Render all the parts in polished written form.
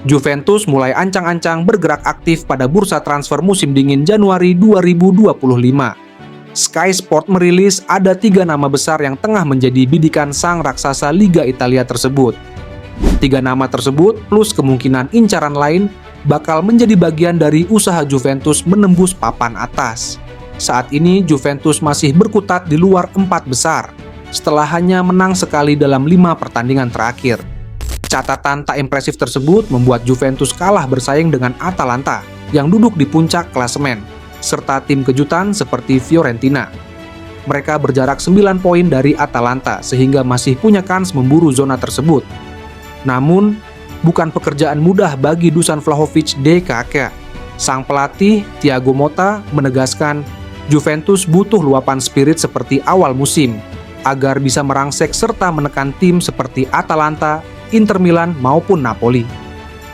Juventus mulai ancang-ancang bergerak aktif pada bursa transfer musim dingin Januari 2025. Sky Sport merilis ada 3 nama besar yang tengah menjadi bidikan sang raksasa Liga Italia tersebut. 3 nama tersebut plus kemungkinan incaran lain bakal menjadi bagian dari usaha Juventus menembus papan atas. Saat ini Juventus masih berkutat di luar 4 besar setelah hanya menang sekali dalam 5 pertandingan terakhir. Catatan tak impresif tersebut membuat Juventus kalah bersaing dengan Atalanta yang duduk di puncak klasemen, serta tim kejutan seperti Fiorentina. Mereka berjarak 9 poin dari Atalanta sehingga masih punya kans memburu zona tersebut. Namun, bukan pekerjaan mudah bagi Dusan Vlahovic DKK. Sang pelatih, Thiago Motta, menegaskan Juventus butuh luapan spirit seperti awal musim agar bisa merangsek serta menekan tim seperti Atalanta, Inter Milan maupun Napoli.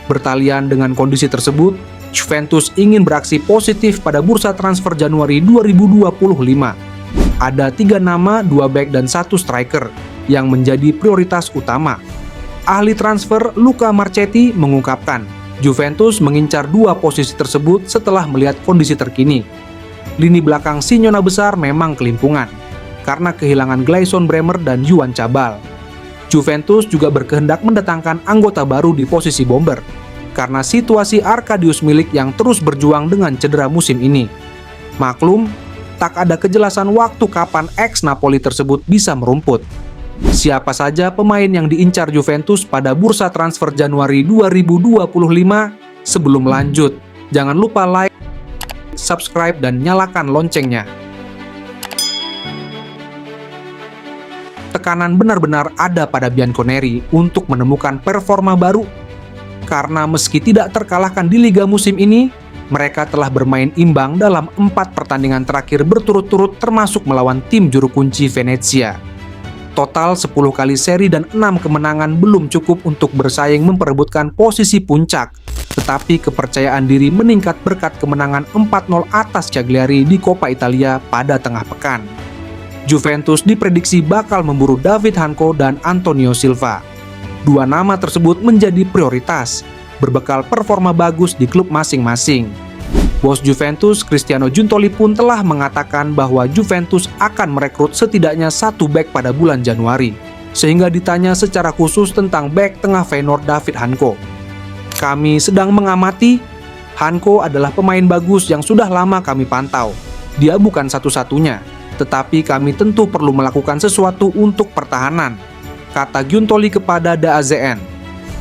Bertalian dengan kondisi tersebut, Juventus ingin beraksi positif pada bursa transfer Januari 2025. Ada 3 nama, 2 bek dan 1 striker yang menjadi prioritas utama. Ahli transfer Luca Marchetti mengungkapkan, Juventus mengincar 2 posisi tersebut setelah melihat kondisi terkini. Lini belakang si Nyonya besar memang kelimpungan karena kehilangan Gleison Bremer dan Juan Cabal. Juventus juga berkehendak mendatangkan anggota baru di posisi bomber karena situasi Arkadiusz Milik yang terus berjuang dengan cedera musim ini. Maklum, tak ada kejelasan waktu kapan ex-Napoli tersebut bisa merumput. Siapa saja pemain yang diincar Juventus pada bursa transfer Januari 2025? Sebelum lanjut, jangan lupa like, subscribe, dan nyalakan loncengnya. Tekanan benar-benar ada pada Bianconeri untuk menemukan performa baru. Karena meski tidak terkalahkan di Liga musim ini, mereka telah bermain imbang dalam 4 pertandingan terakhir berturut-turut termasuk melawan tim juru kunci Venezia. Total 10 kali seri dan 6 kemenangan belum cukup untuk bersaing memperebutkan posisi puncak, tetapi kepercayaan diri meningkat berkat kemenangan 4-0 atas Cagliari di Coppa Italia pada tengah pekan. Juventus diprediksi bakal memburu David Hanko dan Antonio Silva. 2 nama tersebut menjadi prioritas, berbekal performa bagus di klub masing-masing. Bos Juventus, Cristiano Giuntoli pun telah mengatakan bahwa Juventus akan merekrut setidaknya 1 bek pada bulan Januari, sehingga ditanya secara khusus tentang bek tengah Feyenoord David Hanko. Kami sedang mengamati, Hanko adalah pemain bagus yang sudah lama kami pantau. Dia bukan satu-satunya, tetapi kami tentu perlu melakukan sesuatu untuk pertahanan, kata Giuntoli kepada The AZN.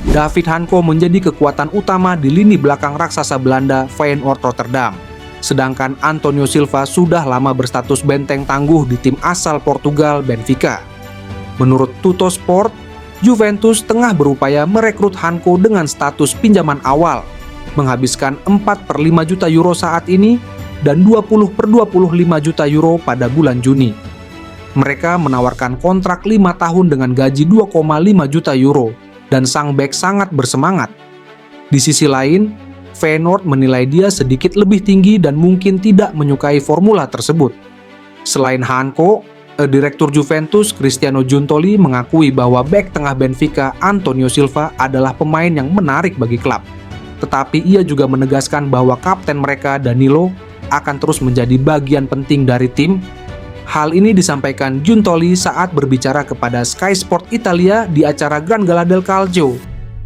David Hanko menjadi kekuatan utama di lini belakang raksasa Belanda Feyenoord Rotterdam. Sedangkan Antonio Silva sudah lama berstatus benteng tangguh di tim asal Portugal Benfica. Menurut Tuttosport, Juventus tengah berupaya merekrut Hanko dengan status pinjaman awal, menghabiskan 4/5 juta euro saat ini dan 20/25 juta euro pada bulan Juni. Mereka menawarkan kontrak 5 tahun dengan gaji 2,5 juta euro dan sang bek sangat bersemangat. Di sisi lain, Feyenoord menilai dia sedikit lebih tinggi dan mungkin tidak menyukai formula tersebut. Selain Hanko, Direktur Juventus Cristiano Giuntoli mengakui bahwa bek tengah Benfica Antonio Silva adalah pemain yang menarik bagi klub. Tetapi ia juga menegaskan bahwa kapten mereka Danilo akan terus menjadi bagian penting dari tim. Hal ini disampaikan Giuntoli saat berbicara kepada Sky Sport Italia di acara Gran Gala del Calcio,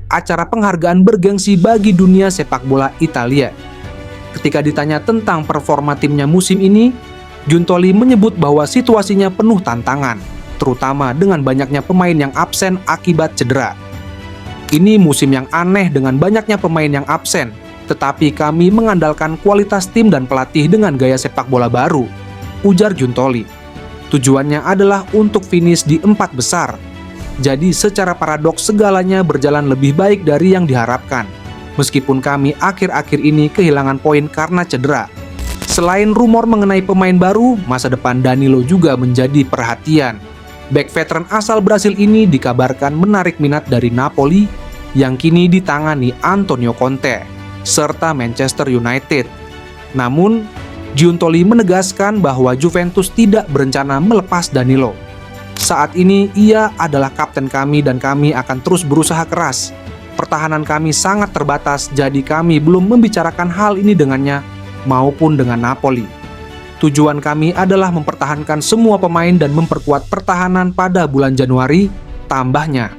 acara penghargaan bergengsi bagi dunia sepak bola Italia. Ketika ditanya tentang performa timnya musim ini, Giuntoli menyebut bahwa situasinya penuh tantangan, terutama dengan banyaknya pemain yang absen akibat cedera. Ini musim yang aneh dengan banyaknya pemain yang absen, tetapi kami mengandalkan kualitas tim dan pelatih dengan gaya sepak bola baru, ujar Giuntoli. Tujuannya adalah untuk finish di 4 besar. Jadi secara paradoks segalanya berjalan lebih baik dari yang diharapkan, meskipun kami akhir-akhir ini kehilangan poin karena cedera. Selain rumor mengenai pemain baru, masa depan Danilo juga menjadi perhatian. Bek veteran asal Brasil ini dikabarkan menarik minat dari Napoli yang kini ditangani Antonio Conte serta Manchester United. Namun, Giuntoli menegaskan bahwa Juventus tidak berencana melepas Danilo. Saat ini ia adalah kapten kami dan kami akan terus berusaha keras. Pertahanan kami sangat terbatas, jadi kami belum membicarakan hal ini dengannya maupun dengan Napoli. Tujuan kami adalah mempertahankan semua pemain dan memperkuat pertahanan pada bulan Januari, tambahnya.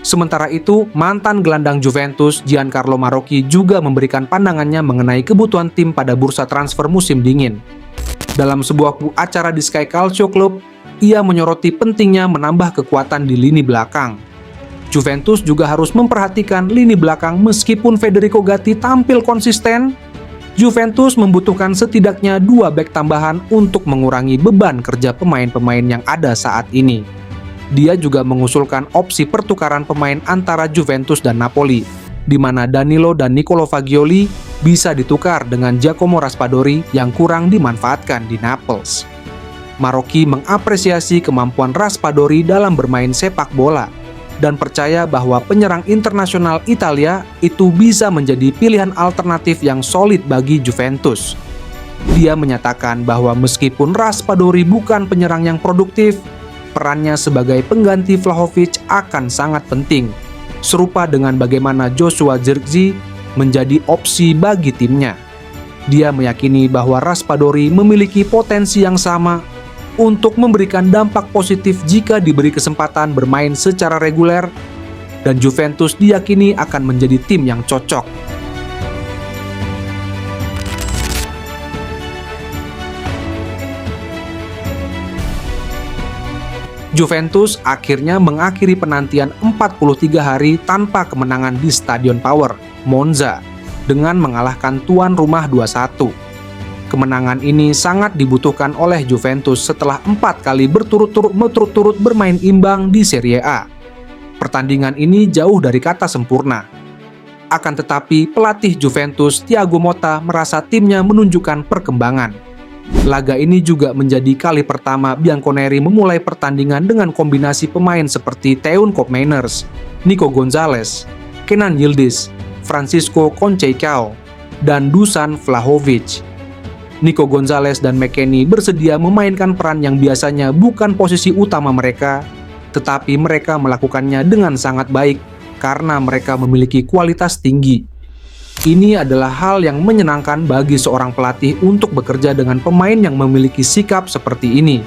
Sementara itu, mantan gelandang Juventus Giancarlo Marocchi juga memberikan pandangannya mengenai kebutuhan tim pada bursa transfer musim dingin. Dalam sebuah acara di Sky Calcio Club, ia menyoroti pentingnya menambah kekuatan di lini belakang. Juventus juga harus memperhatikan lini belakang meskipun Federico Gatti tampil konsisten. Juventus membutuhkan setidaknya 2 bek tambahan untuk mengurangi beban kerja pemain-pemain yang ada saat ini. Dia juga mengusulkan opsi pertukaran pemain antara Juventus dan Napoli, di mana Danilo dan Nicolo Fagioli bisa ditukar dengan Giacomo Raspadori yang kurang dimanfaatkan di Naples. Marocchi mengapresiasi kemampuan Raspadori dalam bermain sepak bola dan percaya bahwa penyerang internasional Italia itu bisa menjadi pilihan alternatif yang solid bagi Juventus. Dia menyatakan bahwa meskipun Raspadori bukan penyerang yang produktif, perannya sebagai pengganti Vlahovic akan sangat penting, serupa dengan bagaimana Joshua Zirkzee menjadi opsi bagi timnya. Dia meyakini bahwa Raspadori memiliki potensi yang sama untuk memberikan dampak positif jika diberi kesempatan bermain secara reguler, dan Juventus diyakini akan menjadi tim yang cocok. Juventus akhirnya mengakhiri penantian 43 hari tanpa kemenangan di Stadion Power, Monza, dengan mengalahkan tuan rumah 2-1. Kemenangan ini sangat dibutuhkan oleh Juventus setelah 4 kali berturut-turut bermain imbang di Serie A. Pertandingan ini jauh dari kata sempurna. Akan tetapi, pelatih Juventus Thiago Motta merasa timnya menunjukkan perkembangan. Laga ini juga menjadi kali pertama Bianconeri memulai pertandingan dengan kombinasi pemain seperti Teun Koopmeiners, Nico Gonzalez, Kenan Yildiz, Francisco Conceição, dan Dusan Vlahovic. Nico Gonzalez dan McKennie bersedia memainkan peran yang biasanya bukan posisi utama mereka, tetapi mereka melakukannya dengan sangat baik karena mereka memiliki kualitas tinggi. Ini adalah hal yang menyenangkan bagi seorang pelatih untuk bekerja dengan pemain yang memiliki sikap seperti ini,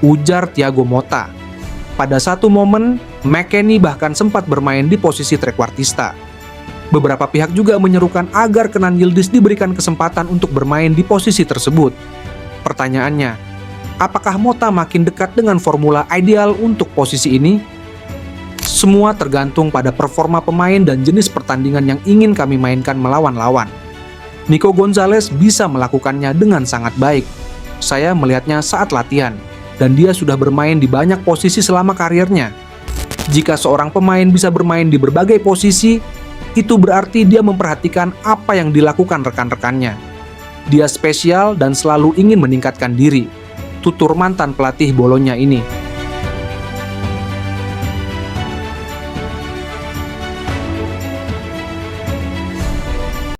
ujar Thiago Motta. Pada satu momen, McKennie bahkan sempat bermain di posisi trequartista. Beberapa pihak juga menyerukan agar Kenan Yildiz diberikan kesempatan untuk bermain di posisi tersebut. Pertanyaannya, apakah Motta makin dekat dengan formula ideal untuk posisi ini? Semua tergantung pada performa pemain dan jenis pertandingan yang ingin kami mainkan melawan lawan. Nico Gonzalez bisa melakukannya dengan sangat baik. Saya melihatnya saat latihan, dan dia sudah bermain di banyak posisi selama karirnya. Jika seorang pemain bisa bermain di berbagai posisi, itu berarti dia memperhatikan apa yang dilakukan rekan-rekannya. Dia spesial dan selalu ingin meningkatkan diri, tutur mantan pelatih Bolonya ini.